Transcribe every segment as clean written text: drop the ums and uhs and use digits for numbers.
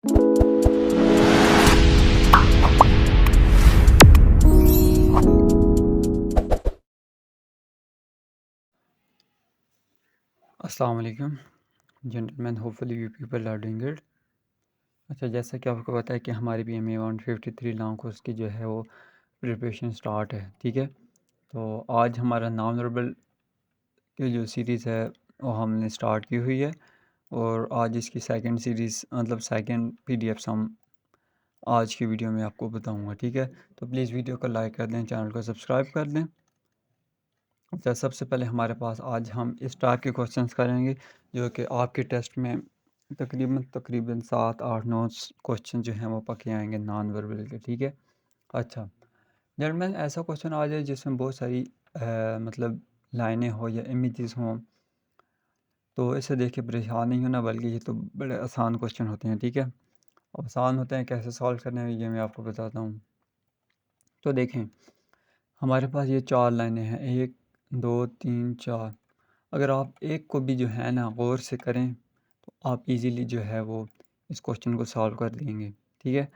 अस्सलाम वालेकुम gentleman, hopefully you people are doing good. अच्छा, जैसा कि आपको पता है कि हमारी BMA 153 लॉन्ग कोर्स की जो है वो प्रिपरेशन स्टार्ट है, ठीक है। तो आज हमारा नॉन वर्बल की जो सीरीज़ है वो हमने स्टार्ट की हुई है, और आज इसकी सेकंड सीरीज़ मतलब सेकंड PDFs हम आज की वीडियो में आपको बताऊंगा, ठीक है। तो प्लीज़ वीडियो को लाइक कर दें, चैनल को सब्सक्राइब कर दें। अच्छा, सबसे पहले हमारे पास आज हम इस टाइप के क्वेश्चंस करेंगे जो कि आपके टेस्ट में तकरीबन 7 8 9 क्वेश्चन जो हैं वो पके आएंगे नॉन वर्बल के, ठीक है। अच्छा, जनरल ऐसा क्वेश्चन आ जाए जिसमें बहुत सारी मतलब लाइनें हो या इमेजेस हों, तो इसे देख के परेशान नहीं होना, बल्कि ये तो बड़े आसान क्वेश्चन होते हैं, ठीक है। अब आसान होते हैं, कैसे सॉल्व करने हैं ये मैं आपको बताता हूँ। तो देखें, हमारे पास ये 4 लाइनें हैं, 1 2 3 4। अगर आप एक को भी जो है ना गौर से करें तो आप इजीली जो है वो इस क्वेश्चन को सॉल्व कर देंगे, ठीक है।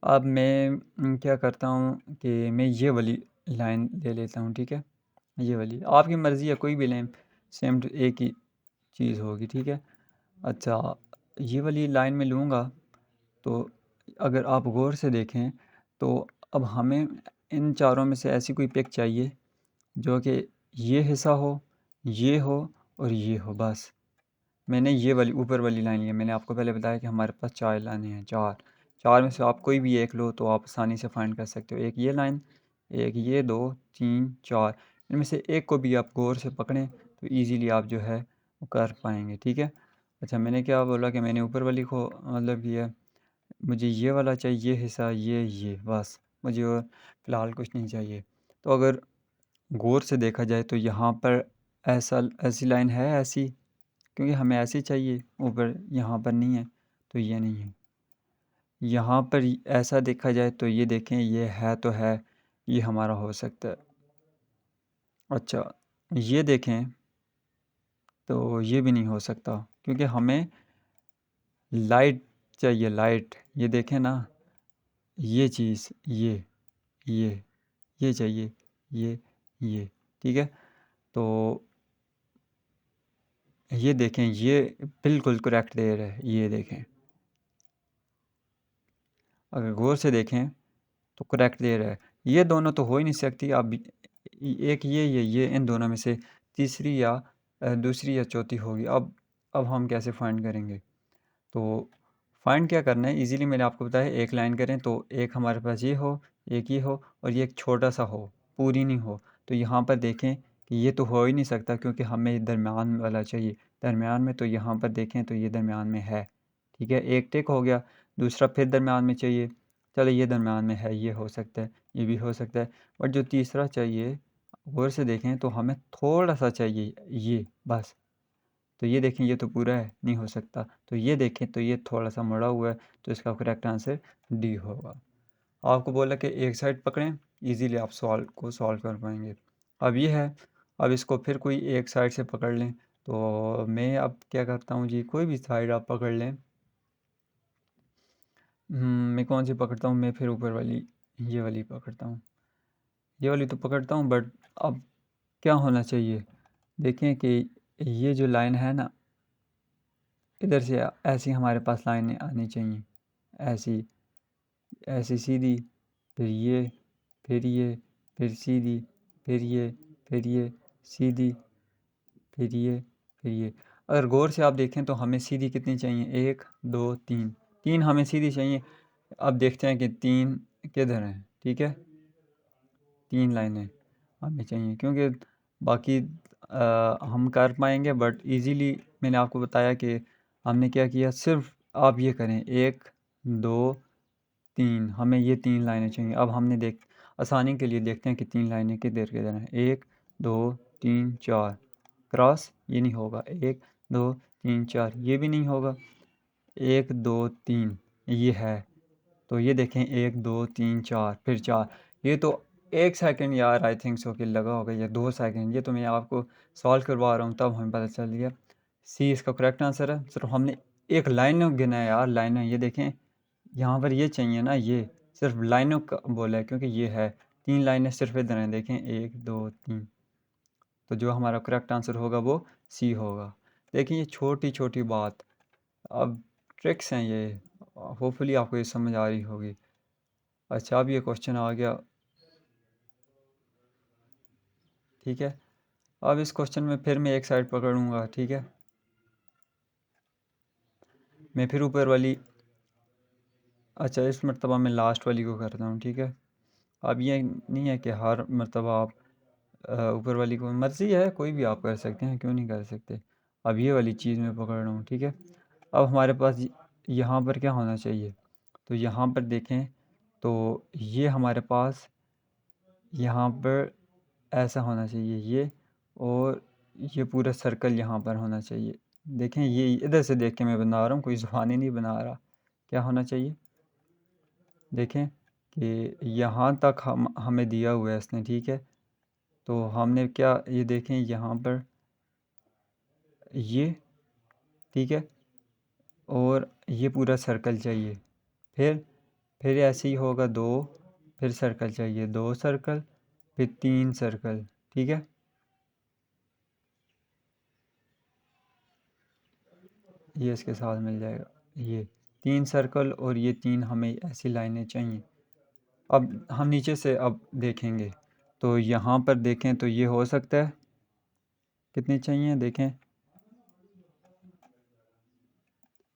अब मैं क्या करता हूँ कि मैं ये वाली लाइन ले लेता हूँ, ठीक है। ये वाली आपकी मर्ज़ी है, कोई भी लें, सेम टू एक ही चीज़ होगी, ठीक है। अच्छा, ये वाली लाइन में लूँगा तो अगर आप गौर से देखें तो अब हमें इन चारों में से ऐसी कोई पिक चाहिए जो कि ये हिस्सा हो, ये हो और ये हो, बस। मैंने ये वाली ऊपर वाली लाइन ली है। मैंने आपको पहले बताया कि हमारे पास 4 लाइनें हैं, 4। 4 में से आप कोई भी एक लो तो आप आसानी से फाइंड कर सकते हो। एक ये लाइन, एक ये, 2 3 4, इनमें से एक को भी आप गौर से पकड़ें तो ईज़िली आप जो है वो कर पाएँगे, ठीक है। अच्छा, मैंने क्या बोला कि मैंने ऊपर वाली को मतलब ये मुझे ये वाला चाहिए, ये हिस्सा, ये बस। मुझे और फ़िलहाल कुछ नहीं चाहिए। तो अगर गौर से देखा जाए तो यहाँ पर ऐसी लाइन है ऐसी, क्योंकि हमें ऐसी चाहिए, ऊपर यहाँ पर नहीं है तो ये नहीं है। यहाँ पर ऐसा देखा जाए तो ये देखें, ये है तो है, ये हमारा हो सकता है। अच्छा, ये देखें तो ये भी नहीं हो सकता, क्योंकि हमें लाइट चाहिए, लाइट। ये देखें ना, ये चीज़, ये ये चाहिए, ये, ठीक है। तो ये देखें, ये बिल्कुल करेक्ट दे रहा है, ये देखें, अगर गौर से देखें तो करेक्ट दे रहा है। ये दोनों तो हो ही नहीं सकती। अब एक ये इन दोनों में से तीसरी या दूसरी या चौथी होगी। अब हम कैसे फाइंड करेंगे? तो फाइंड क्या करना है, इजीली मैंने आपको बताया, एक लाइन करें तो एक हमारे पास ये हो, एक ये हो और ये एक छोटा सा हो, पूरी नहीं हो। तो यहाँ पर देखें कि ये तो हो ही नहीं सकता, क्योंकि हमें दरमियान वाला चाहिए। दरमियान में तो यहाँ पर देखें तो ये दरमियान में है, ठीक है। एक टिक हो गया, दूसरा फिर दरमियान में चाहिए। चलो, ये दरमियान में है, ये हो सकता है, ये भी हो सकता है। बट जो तीसरा चाहिए, गौर से देखें तो हमें थोड़ा सा चाहिए, ये बस। तो ये देखें, ये तो पूरा है, नहीं हो सकता। तो ये देखें तो ये थोड़ा सा मुड़ा हुआ है, तो इसका करेक्ट आंसर डी होगा। आपको बोला कि एक साइड पकड़ें, इजीली आप सॉल्व कर पाएंगे। अब ये है, अब इसको फिर कोई एक साइड से पकड़ लें। तो मैं अब क्या करता हूँ जी, कोई भी साइड आप पकड़ लें। मैं कौन सी पकड़ता हूँ? मैं फिर ऊपर वाली, ये वाली पकड़ता हूँ। ये वाली तो पकड़ता हूँ, बट अब क्या होना चाहिए? देखें कि ये जो लाइन है ना, इधर से ऐसी हमारे पास लाइनें आनी चाहिए, ऐसी, ऐसी सीधी, फिर ये, फिर ये, फिर सीधी, फिर ये, फिर ये, सीधी, फिर ये, फिर ये। अगर गौर से आप देखें तो हमें सीधी कितनी चाहिए? 1 2 3, 3 हमें सीधी चाहिए। अब देखते हैं कि 3 किधर हैं, ठीक है। 3 लाइनें हमें चाहिए, क्योंकि बाकी हम कर पाएंगे, बट इजीली मैंने आपको बताया कि हमने क्या किया। सिर्फ आप ये करें, 1 2 3, हमें ये 3 लाइनें चाहिए। अब हमने देख आसानी के लिए देखते हैं कि 3 लाइनें किधर किधर हैं। 1 2 3 4, क्रॉस, ये नहीं होगा। 1 2 3 4, ये भी नहीं होगा। 1 2 3, ये है। तो ये देखें, 1 2 3 4, फिर 4। ये तो 1 सेकंड यार, आई थिंक सो कि लगा होगा, या 2 सेकंड। ये तो मैं आपको सॉल्व करवा रहा हूँ तब हमें पता चल गया। सी इसका करेक्ट आंसर है। सिर्फ हमने एक लाइन गिना है यार, लाइन है, ये देखें, यहाँ पर ये चाहिए ना, ये सिर्फ लाइनों का बोला है क्योंकि ये है 3 लाइनें सिर्फ इधर हैं, देखें 1 2 3। तो जो हमारा करेक्ट आंसर होगा वो सी होगा। देखिए ये छोटी छोटी बात, अब ट्रिक्स हैं ये, होपफुली आपको ये समझ आ रही होगी। अच्छा अब ये क्वेश्चन आ गया, ठीक है। अब इस क्वेश्चन में फिर मैं एक साइड पकड़ूंगा, ठीक है। मैं फिर ऊपर वाली, अच्छा इस मरतबा मैं लास्ट वाली को करता हूँ, ठीक है। अब ये नहीं है कि हर मरतबा आप ऊपर वाली को, मर्ज़ी है कोई भी आप कर सकते हैं, क्यों नहीं कर सकते। अब ये वाली चीज़ मैं पकड़ रहा हूँ, ठीक है। अब हमारे पास यहाँ पर क्या होना चाहिए, तो यहाँ पर देखें तो ये हमारे पास यहाँ पर ऐसा होना चाहिए ये, और ये पूरा सर्कल यहाँ पर होना चाहिए। देखें ये इधर से देख के मैं बना रहा हूँ, कोई ज़ुबानी नहीं बना रहा। क्या होना चाहिए, देखें कि यहाँ तक हमें दिया हुआ है इसने, ठीक है। तो हमने क्या, ये देखें यहाँ पर ये, ठीक है, और ये पूरा सर्कल चाहिए। फिर ऐसे ही होगा दो, फिर सर्कल चाहिए, 2 सर्कल, फिर 3 सर्कल, ठीक है। ये इसके साथ मिल जाएगा, ये 3 सर्कल और ये 3 हमें ऐसी लाइनें चाहिए। अब हम नीचे से अब देखेंगे तो यहाँ पर देखें तो ये हो सकता है, कितनी चाहिए देखें,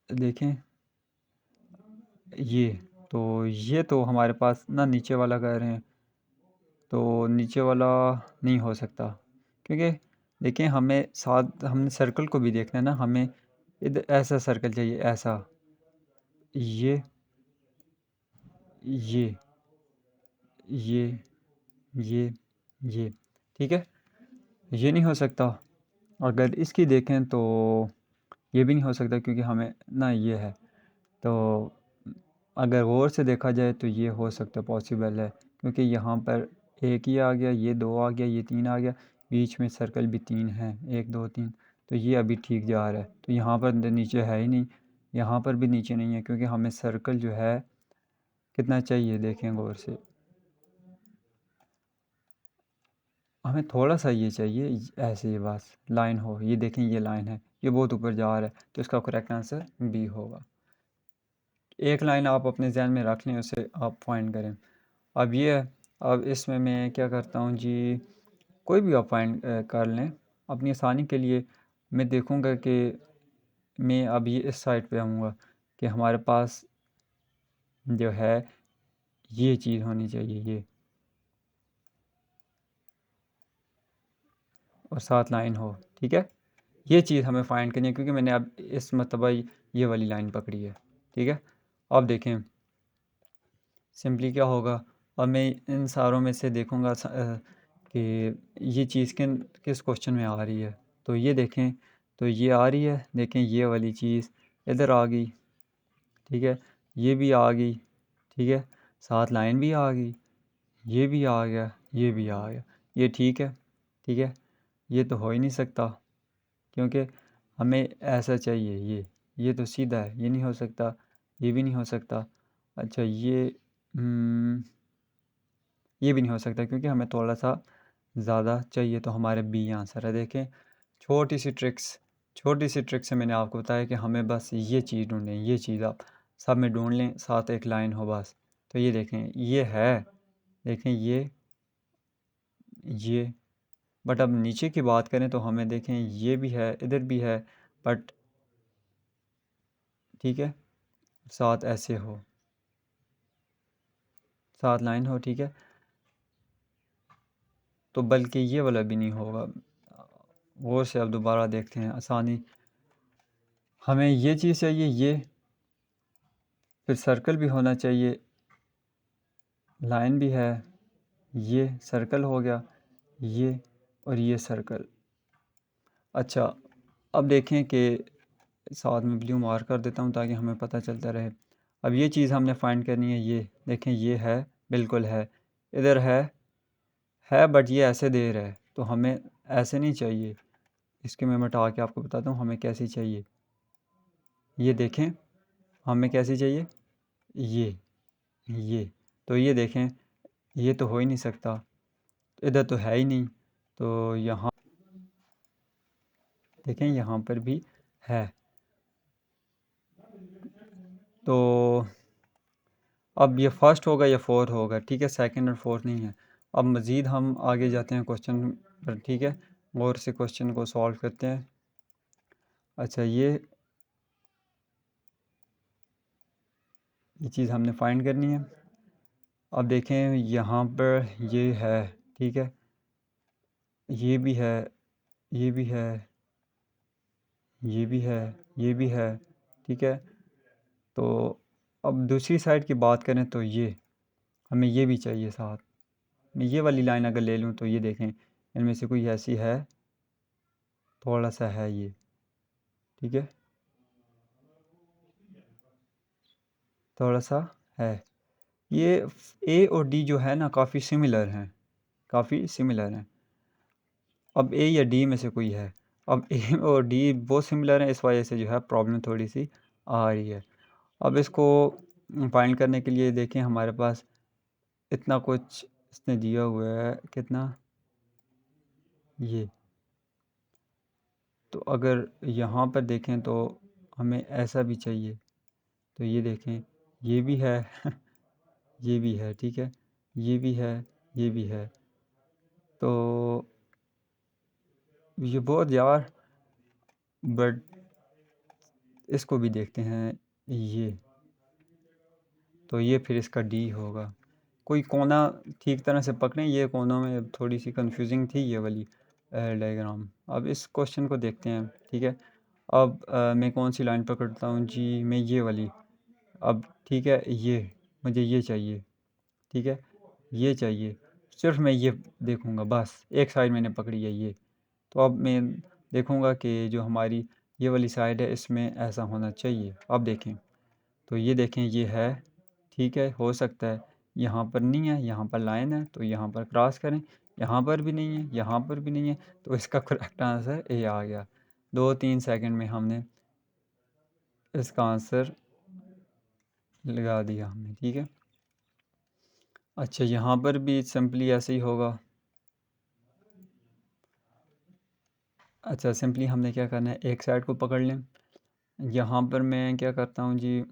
देखें ये तो हमारे पास ना नीचे वाला कह रहे हैं, तो नीचे वाला नहीं हो सकता, क्योंकि देखिए हमें साथ हमने सर्कल को भी देखना है ना, हमें इधर ऐसा सर्कल चाहिए, ऐसा, ये ये ये ये ठीक है। ये नहीं हो सकता। अगर इसकी देखें तो ये भी नहीं हो सकता, क्योंकि हमें ना ये है। तो अगर गौर से देखा जाए तो ये हो सकता, पॉसिबल है, क्योंकि यहाँ पर एक ही आ गया, ये 2 आ गया, ये 3 आ गया, बीच में सर्कल भी 3 है, 1 2 3। तो ये अभी ठीक जा रहा है। तो यहाँ पर नीचे है ही नहीं, यहाँ पर भी नीचे नहीं है, क्योंकि हमें सर्कल जो है कितना चाहिए देखें गौर से, हमें थोड़ा सा ये चाहिए, ऐसे ही बस लाइन हो, ये देखें ये लाइन है, ये बहुत ऊपर जा रहा है, तो इसका करेक्ट आंसर बी होगा। एक लाइन आप अपने जहन में रख लें, उसे आप फाइंड करें। अब ये है, अब इसमें मैं क्या करता हूँ जी, कोई भी आप फाइंड कर लें अपनी आसानी के लिए। मैं देखूँगा कि मैं अब ये इस साइड पे आऊँगा कि हमारे पास जो है ये चीज़ होनी चाहिए, ये और 7 लाइन हो, ठीक है। ये चीज़ हमें फाइंड करनी है, क्योंकि मैंने अब इस मरतबा ये वाली लाइन पकड़ी है, ठीक है। अब देखें सिंपली क्या होगा, अब मैं इन सारों में से देखूँगा कि ये चीज़ किस क्वेश्चन में आ रही है। तो ये देखें, तो ये आ रही है, देखें ये वाली चीज़ इधर आ गई, ठीक है, ये भी आ गई, ठीक है, 7 लाइन भी आ गई, ये भी आ गया, ये भी आ गया, ये ठीक है, ठीक है। ये तो हो ही नहीं सकता, क्योंकि हमें ऐसा चाहिए, ये तो सीधा है, ये नहीं हो सकता, ये भी नहीं हो सकता। अच्छा ये भी नहीं हो सकता, क्योंकि हमें थोड़ा सा ज़्यादा चाहिए, तो हमारे बी आंसर है। देखें छोटी सी ट्रिक से मैंने आपको बताया कि हमें बस ये चीज़ ढूंढनी है, ये चीज़ आप सब में ढूंढ लें, साथ एक लाइन हो बस। तो ये देखें ये है, देखें ये बट अब नीचे की बात करें तो हमें देखें ये भी है, इधर भी है, बट ठीक है, साथ ऐसे हो, 7 लाइन हो, ठीक है। तो बल्कि ये वाला भी नहीं होगा, गौर से अब दोबारा देखते हैं आसानी। हमें ये चीज़ चाहिए, ये फिर सर्कल भी होना चाहिए, लाइन भी है, ये सर्कल हो गया, ये और ये सर्कल। अच्छा अब देखें कि साथ में ब्लू मार्क कर देता हूँ ताकि हमें पता चलता रहे। अब ये चीज़ हमने फाइंड करनी है, ये देखें ये है, बिल्कुल है, इधर है बट ये ऐसे दे रहा है, तो हमें ऐसे नहीं चाहिए। इसके मैं मिटा के आपको बताता हूँ हमें कैसी चाहिए। ये देखें हमें कैसी चाहिए, ये तो ये देखें, ये तो हो ही नहीं सकता, इधर तो है ही नहीं, तो यहाँ देखें यहाँ पर भी है। तो अब ये फर्स्ट होगा या फोर्थ होगा, ठीक है, सेकंड और फोर्थ नहीं है। अब मज़ीद हम आगे जाते हैं क्वेश्चन पर, ठीक है, और से क्वेश्चन को सॉल्व करते हैं। अच्छा, ये चीज़ हमने फाइंड करनी है। अब देखें यहाँ पर ये है, ठीक है, ये भी है, ये भी है, ये भी है, ये भी है, ठीक है। तो अब दूसरी साइड की बात करें तो ये हमें ये भी चाहिए साथ। मैं ये वाली लाइन अगर ले लूँ तो ये देखें, इनमें से कोई ऐसी है, थोड़ा सा है ये, ठीक है, थोड़ा सा है। ये ए और डी जो है ना, काफ़ी सिमिलर हैं, काफ़ी सिमिलर हैं। अब ए या डी में से कोई है। अब ए और डी बहुत सिमिलर हैं, इस वजह से जो है प्रॉब्लम थोड़ी सी आ रही है। अब इसको फाइंड करने के लिए देखें, हमारे पास इतना कुछ इसने दिया हुआ है, कितना, ये। तो अगर यहाँ पर देखें तो हमें ऐसा भी चाहिए, तो ये देखें, ये भी है ये भी है, ठीक है, ये भी है, ये भी है। तो ये बहुत यार, बट इसको भी देखते हैं, ये, तो ये फिर इसका डी होगा। कोई कोना ठीक तरह से पकड़ें, ये कोनों में थोड़ी सी कंफ्यूजिंग थी ये वाली डायग्राम। अब इस क्वेश्चन को देखते हैं, ठीक है। अब मैं कौन सी लाइन पकड़ता हूँ जी, मैं ये वाली। अब ठीक है, ये मुझे ये चाहिए, ठीक है, ये चाहिए, सिर्फ मैं ये देखूँगा, बस एक साइड मैंने पकड़ी है ये। तो अब मैं देखूँगा कि जो हमारी ये वाली साइड है, इसमें ऐसा होना चाहिए। अब देखें, तो ये देखें, ये है, ठीक है, हो सकता है यहाँ पर नहीं है, यहाँ पर लाइन है, तो यहाँ पर क्रॉस करें, यहाँ पर भी नहीं है, यहाँ पर भी नहीं है, तो इसका करेक्ट आंसर ए आ गया। 2-3 सेकंड में हमने इसका आंसर लगा दिया हमने, ठीक है। अच्छा, यहाँ पर भी सिंपली ऐसे ही होगा। अच्छा, सिंपली हमने क्या करना है, एक साइड को पकड़ लें। यहाँ पर मैं क्या करता हूँ जी,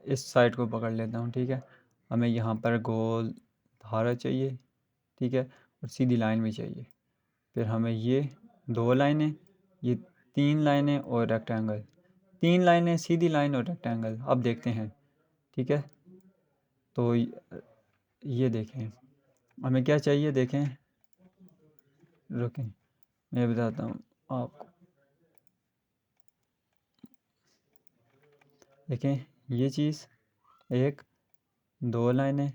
इस साइड को पकड़ लेता हूँ, ठीक है। हमें यहाँ पर गोल धारा चाहिए, ठीक है, और सीधी लाइन भी चाहिए। फिर हमें ये 2 लाइनें, ये 3 लाइनें और रेक्टेंगल, 3 लाइनें, सीधी लाइन और रेक्टेंगल। अब देखते हैं, ठीक है। तो ये देखें, हमें क्या चाहिए, देखें, रुकें, मैं बताता हूँ आपको। देखें, ये चीज़, एक, 2 लाइनें,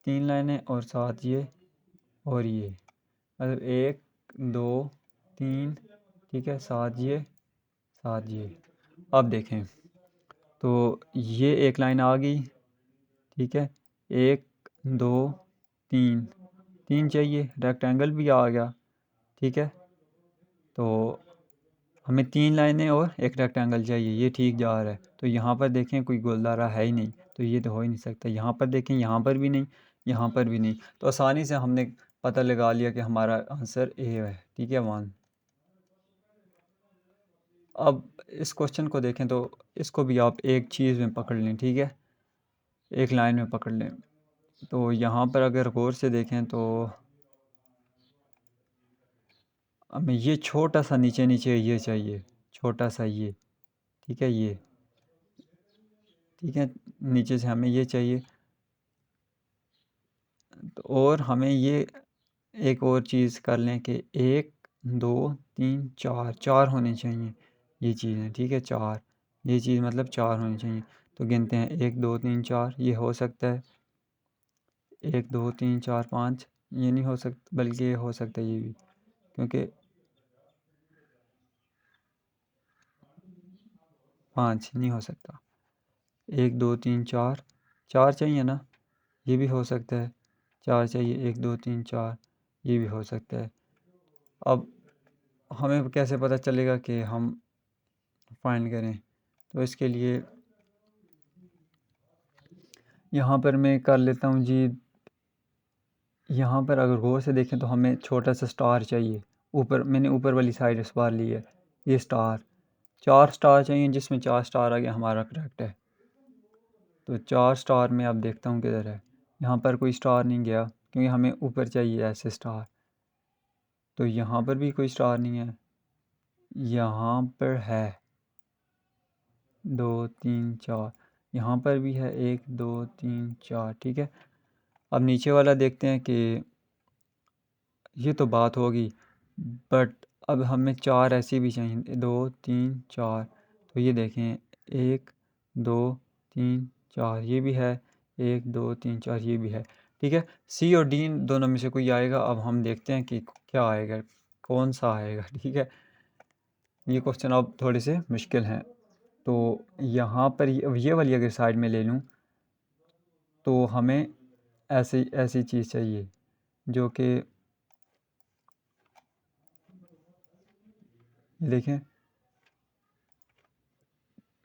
3 लाइनें और साथ ये और ये, मतलब 1 2 3, ठीक है, साथ ये, साथ ये। अब देखें, तो ये एक लाइन आ गई, ठीक है, 1 2 3, 3 चाहिए, रेक्टेंगल भी आ गया, ठीक है। तो हमें 3 लाइनें और एक रेक्टेंगल चाहिए, ये ठीक जा रहा है। तो यहाँ पर देखें, कोई गोलदारा है ही नहीं, तो ये तो हो ही नहीं सकता। यहाँ पर देखें, यहाँ पर भी नहीं, यहाँ पर भी नहीं। तो आसानी से हमने पता लगा लिया कि हमारा आंसर ए है, ठीक है, 1। अब इस क्वेश्चन को देखें, तो इसको भी आप एक चीज़ में पकड़ लें, ठीक है, एक लाइन में पकड़ लें। तो यहाँ पर अगर गौर से देखें तो हमें ये छोटा सा नीचे नीचे ये चाहिए, छोटा सा ये, ठीक है, ये, ठीक है, नीचे से हमें ये चाहिए। तो और हमें ये एक और चीज़ कर लें कि 1 2 3 4, 4 होने चाहिए ये चीज़ें, ठीक है, 4, ये चीज़ मतलब 4 होनी चाहिए। तो गिनते हैं, 1 2 3 4, ये हो सकता है, 1 2 3 4 5, ये नहीं हो सकता, बल्कि ये हो सकता है ये भी, क्योंकि 5 नहीं हो सकता। 1 2 3 4, 4 चाहिए ना, ये भी हो सकता है, 4 चाहिए, 1 2 3 4, ये भी हो सकता है। अब हमें कैसे पता चलेगा कि हम फाइंड करें, तो इसके लिए यहाँ पर मैं कर लेता हूँ जी। यहाँ पर अगर गौर से देखें तो हमें छोटा सा स्टार चाहिए। ऊपर मैंने ऊपर वाली साइड इस बार ली है, ये स्टार, 4 स्टार चाहिए, जिसमें 4 स्टार आ गया हमारा करेक्ट है। तो 4 स्टार में अब देखता हूँ किधर है। यहाँ पर कोई स्टार नहीं गया क्योंकि हमें ऊपर चाहिए ऐसे स्टार। तो यहाँ पर भी कोई स्टार नहीं है, यहाँ पर है 2 3 4, यहाँ पर भी है 1 2 3 4, ठीक है। अब नीचे वाला देखते हैं कि ये तो बात होगी, बट अब हमें 4 ऐसी भी चाहिए, 2 3 4। तो ये देखें 1 2 3 4, ये भी है, 1 2 3 4, ये भी है, ठीक है। सी और डी दोनों में से कोई आएगा। अब हम देखते हैं कि क्या आएगा, कौन सा आएगा, ठीक है। ये क्वेश्चन अब थोड़े से मुश्किल हैं। तो यहाँ पर ये वाली अगर साइड में ले लूँ तो हमें ऐसी ऐसी चीज़ चाहिए जो कि देखें,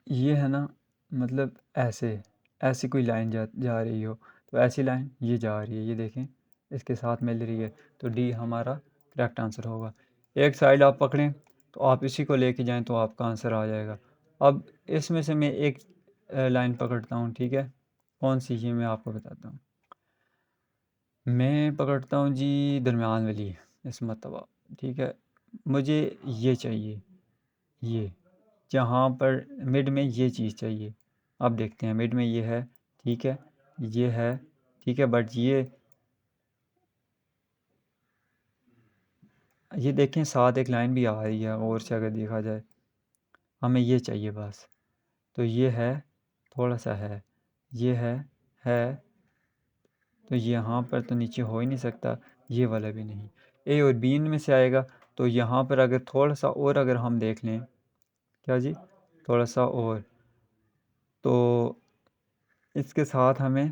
ये है ना, मतलब ऐसे ऐसी कोई लाइन जा रही हो, तो ऐसी लाइन ये जा रही है, ये देखें इसके साथ मिल रही है, तो डी हमारा करेक्ट आंसर होगा। एक साइड आप पकड़ें तो आप इसी को लेके जाएं तो आपका आंसर आ जाएगा। अब इसमें से मैं एक लाइन पकड़ता हूँ, ठीक है। कौन सी, ये मैं आपको बताता हूँ। मैं पकड़ता हूँ जी दरमियान वाली इस मरतबा, ठीक है। मुझे ये चाहिए, ये जहाँ पर मिड में ये चीज़ चाहिए। अब देखते हैं, मिड में ये है, ठीक है, ये है, ठीक है, बट ये देखें साथ एक लाइन भी आ रही है, और से अगर देखा जाए हमें ये चाहिए बस। तो ये है, थोड़ा सा है, ये है, तो यहाँ पर तो नीचे हो ही नहीं सकता, ये वाला भी नहीं, ए और बी में से आएगा। तो यहाँ पर अगर थोड़ा सा और अगर हम देख लें, क्या जी, थोड़ा सा और, तो इसके साथ हमें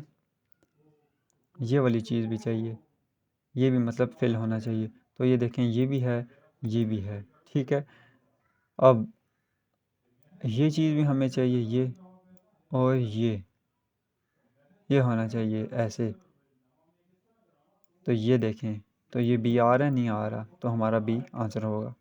ये वाली चीज़ भी चाहिए, ये भी मतलब फिल होना चाहिए। तो ये देखें, ये भी है, ये भी है, ठीक है। अब ये चीज़ भी हमें चाहिए, ये और ये होना चाहिए ऐसे। तो ये देखें, तो ये बी आ रहा है, नहीं आ रहा, तो हमारा बी आंसर होगा।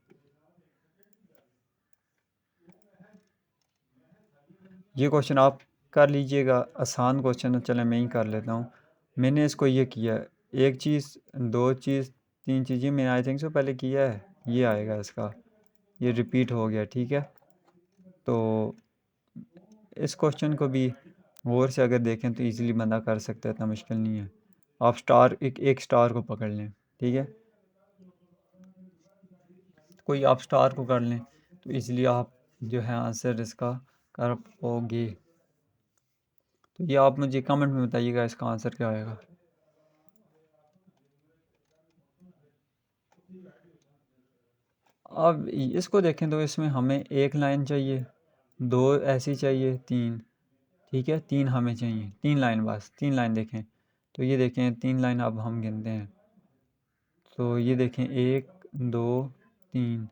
ये क्वेश्चन आप कर लीजिएगा, आसान क्वेश्चन है, चले मैं ही कर लेता हूँ। मैंने इसको ये किया है, एक चीज़, दो चीज़, तीन चीज़ें मैंने आई थिंक सो पहले किया है, ये आएगा इसका, ये रिपीट हो गया, ठीक है। तो इस क्वेश्चन को भी गौर से अगर देखें तो इजीली बंदा कर सकता है, इतना मुश्किल नहीं है। आप स्टार, एक स्टार को पकड़ लें, ठीक है, कोई आप स्टार को कर लें तो इजीली आप जो है आंसर इसका कर पाओगे। तो ये आप मुझे कमेंट में बताइएगा इसका आंसर क्या आएगा। अब इसको देखें तो इसमें हमें एक लाइन चाहिए, दो ऐसी चाहिए, तीन, ठीक है, तीन हमें चाहिए, तीन लाइन, बस तीन लाइन देखें। तो ये देखें तीन लाइन अब हम गिनते हैं, तो ये देखें 1 2 3,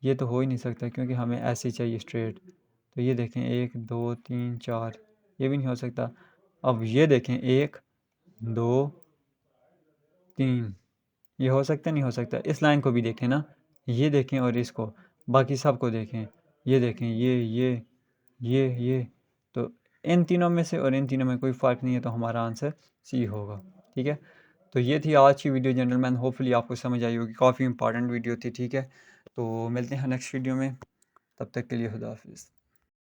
ये तो हो ही नहीं सकता क्योंकि हमें ऐसे चाहिए स्ट्रेट। तो ये देखें 1 2 3 4, ये भी नहीं हो सकता। अब ये देखें 1 2 3, ये हो सकता नहीं हो सकता। इस लाइन को भी देखें ना, ये देखें और इसको, बाकी सबको देखें, ये देखें, ये, तो इन तीनों में से और इन तीनों में कोई फ़र्क नहीं है, तो हमारा आंसर सी होगा, ठीक है। तो ये थी आज की वीडियो जेंटलमैन, होपफुली आपको समझ आई होगी, काफ़ी इंपॉर्टेंट वीडियो थी, ठीक है। तो मिलते हैं नेक्स्ट वीडियो में, तब तक के लिए खुदा हाफिज़।